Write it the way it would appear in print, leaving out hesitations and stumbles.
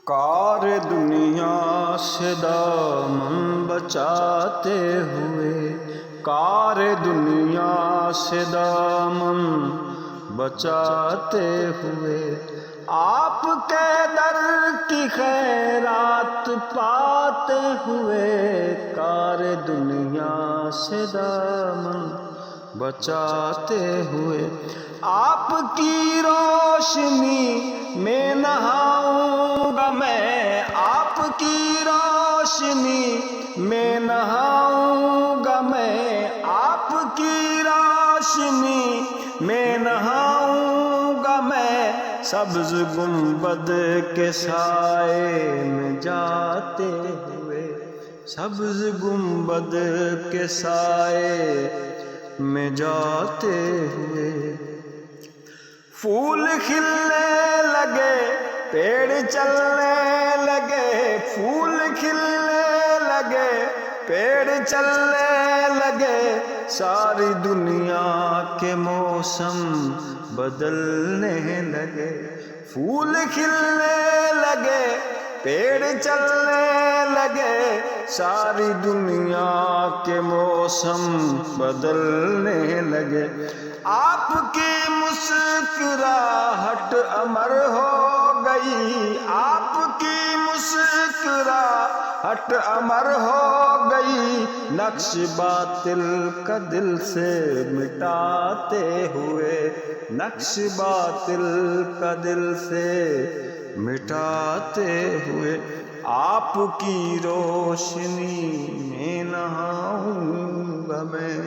کار دنیا سے دامن بچاتے ہوئے، کار دنیا سے دامن بچاتے ہوئے، آپ کے در کی خیرات پاتے ہوئے، کار دنیا سے دامن بچاتے ہوئے، آپ کی روشنی میں نہاؤں گا میں، آپ کی روشنی میں نہاؤں گا میں، آپ کی روشنی میں نہاؤں گا میں، سبز گنبد کے سائے میں جاتے ہوئے، سبز گنبد کے سائے میں جاتے ہوئے، پھول کھلنے لگے پیڑ چلنے لگے، پھول کھلنے لگے پیڑ چلنے لگے، ساری دنیا کے موسم بدلنے لگے، پھول کھلنے لگے پیڑ چلنے لگے، ساری دنیا کے موسم بدلنے لگے، آپ کی مسکراہٹ امر ہو گئی، آپ کی مسکراہٹ امر ہو گئی، نقش باطل کا دل سے مٹاتے ہوئے، نقش باطل کا دل سے مٹاتے ہوئے، آپ کی روشنی میں نہاؤں گا میں۔